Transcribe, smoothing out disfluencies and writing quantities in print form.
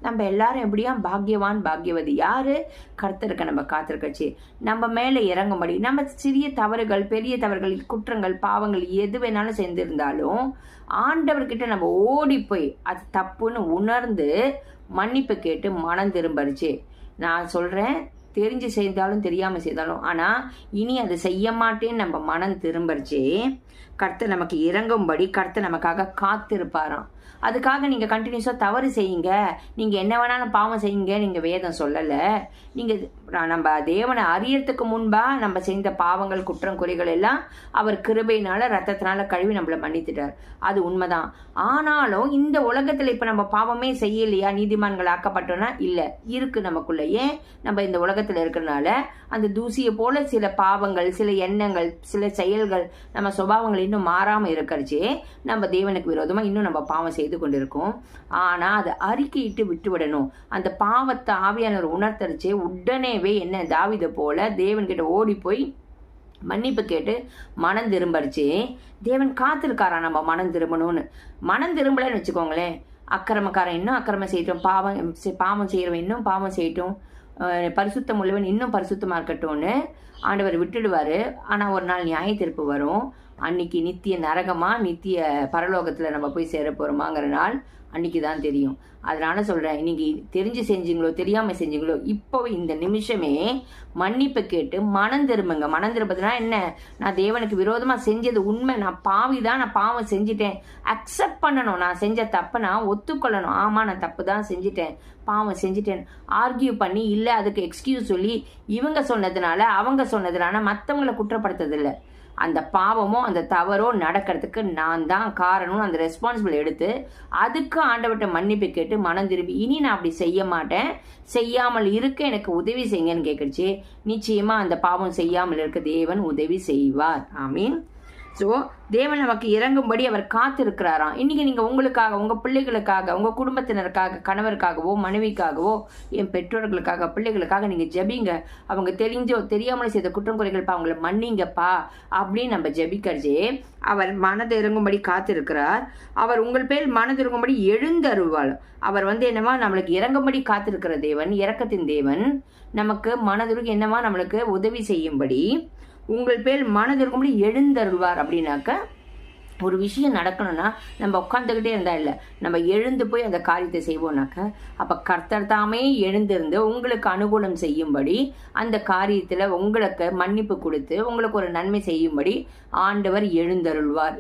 நம்ம எல்லாரும் எப்படியா பாக்கியவான் பாக்கியவதி யாரு? கர்த்தருக்கு நம்ம காத்திருக்கச்சு நம்ம மேலே இறங்கும்படி. நம்ம சிறிய தவறுகள், பெரிய தவறுகள், குற்றங்கள், பாவங்கள் எது வேணாலும் செஞ்சிருந்தாலும் ஆண்டவர்கிட்ட நம்ம ஓடி போய் அது தப்புன்னு உணர்ந்து மன்னிப்பு கேட்டு மனம் திரும்பரிச்சு. நான் சொல்றேன், தெரிஞ்சு செய்தாலும் தெரியாம செய்தாலும், ஆனா இனி அதை செய்ய மாட்டேன்னு நம்ம மனம் திரும்பரிச்சு கர்த்தர் நமக்கு இறங்கும்படி கர்த்தர் நமக்காக காத்திருப்பாராம். அதுக்காக நீங்கள் கண்டினியூஸாக தவறு செய்யுங்க, நீங்கள் என்ன வேணாலும் பாவம் செய்யுங்க நீங்கள் வேதம் சொல்லலை. நீங்கள் நம்ம தேவனை அறியறதுக்கு முன்பாக நம்ம செய்த பாவங்கள், குற்றம், குறைகள் எல்லாம் அவர் கிருபையினால ரத்தத்தினால கழுவி நம்மளை மன்னித்துட்டார். அது உண்மைதான். ஆனாலும் இந்த உலகத்தில் இப்போ நம்ம பாவமே செய்யலையா, நீதிமான்கள் ஆக்கப்பட்டோன்னா இல்லை, இருக்கு நமக்குள்ள. ஏன்? நம்ம இந்த உலகத்தில் இருக்கிறனால அந்த தூசியை போல சில பாவங்கள், சில எண்ணங்கள், சில செயல்கள், நம்ம சுபாவங்கள் இன்னும் மாறாமல் இருக்கிறச்சே நம்ம தேவனுக்கு விரோதமாக இன்னும் நம்ம பாவம் செய்து கொண்டிருக்கோம். ஆனா அதை அறிக்கையிட்டு விட்டு விடணும். அந்த பாவத்தை ஆவியானவர் உணர்த்தரிச்சே உடனேவே என்ன தாவீதை போல தேவன்கிட்ட ஓடி போய் மன்னிப்பு கேட்டு மனம் திரும்பரிச்சே தேவன் காத்திருக்காரா நம்ம மனம் திரும்பணும்னு. மனம் திரும்பலன்னு வச்சுக்கோங்களேன், அக்கிரமக்காரன் இன்னும் அக்கிரமம் செய்யட்டும், பாவம் செய்யறவன் இன்னும் பாவம் செய்யட்டும், பரிசுத்தம் உள்ளவன் இன்னும் பரிசுத்தமா இருக்கட்டும்னு ஆண்டவர் விட்டுடுவாரு. ஆனா ஒரு நாள் நியாய தீர்ப்பு வரும். அன்னைக்கு நித்திய நரகமா நித்திய பரலோகத்துல நம்ம போய் சேர போறோமாங்கிற நாள் அன்னைக்கு தான் தெரியும். அதனால சொல்றேன், நீங்க தெரிஞ்சு செஞ்சீங்களோ தெரியாம செஞ்சீங்களோ இப்போவே இந்த நிமிஷமே மன்னிப்பு கேட்டு மனம் திரும்புங்க. மனம் திரும்புதுன்னா என்ன? நான் தேவனுக்கு விரோதமா செஞ்சது உண்மை, நான் பாவிதான், நான் பாவம் செஞ்சிட்டேன், அக்செப்ட் பண்ணணும். நான் செஞ்ச தப்பை நான் ஒத்துக்கொள்ளணும். ஆமா, நான் தப்பு தான் செஞ்சிட்டேன், பாவம் செஞ்சிட்டேன். ஆர்கியூ பண்ணி இல்லை அதுக்கு எக்ஸ்கியூஸ் சொல்லி இவங்க சொன்னதுனால அவங்க சொன்னதுனால மற்றவங்களை குற்றப்படுத்துறதில்லை. அந்த பாவமோ அந்த தவறோ நடக்கிறதுக்கு நான் தான் காரணம். அந்த ரெஸ்பான்சிபிள் எடுத்து அதுக்கு ஆண்டவர்கிட்ட மன்னிப்பு கேட்டு மனம் திரும்பி இனி நான் அப்படி செய்ய மாட்டேன், செய்யாமல் இருக்க எனக்கு உதவி செய்யுங்கன்னு கேட்குறச்சு. நிச்சயமா அந்த பாவம் செய்யாமல் இருக்க தேவன் உதவி செய்வார். ஆமீன். ஸோ தேவன் நமக்கு இறங்கும்படி அவர் காத்திருக்கிறாராம். இன்னைக்கு நீங்கள் உங்களுக்காக, உங்கள் பிள்ளைகளுக்காக, உங்கள் குடும்பத்தினருக்காக, கணவருக்காகவோ மனைவிக்காகவோ, என் பெற்றோர்களுக்காக, பிள்ளைகளுக்காக நீங்கள் ஜெபிங்க. அவங்க தெரிஞ்சோ தெரியாமலே செய்த குற்றம் குறைகள் அவங்கள மன்னிங்கப்பா அப்படின்னு நம்ம ஜெபிக்கிறதே அவர் மனது இறங்கும்படி காத்திருக்கிறார். அவர் உங்கள் பேர் மனது இறங்கும்படி எழுந்தருவாள். அவர் என்னவா நம்மளுக்கு இறங்கும்படி காத்திருக்கிற தேவன், இரக்கத்தின் தேவன். நமக்கு மனதிற்கு என்னவா நம்மளுக்கு உதவி செய்யும்படி உங்கள் பேர் மனதிற்கும்படி எழுந்தருள்வார். அப்படின்னாக்க ஒரு விஷயம் நடக்கணும்னா நம்ம உட்காந்துக்கிட்டே இருந்தா இல்லை, நம்ம எழுந்து போய் அந்த காரியத்தை செய்வோம்னாக்க அப்போ கர்த்தர் தாமே எழுந்திருந்து உங்களுக்கு அனுகூலம் செய்யும்படி அந்த காரியத்தில் உங்களுக்கு மன்னிப்பு கொடுத்து உங்களுக்கு ஒரு நன்மை செய்யும்படி ஆண்டவர் எழுந்தருள்வார்.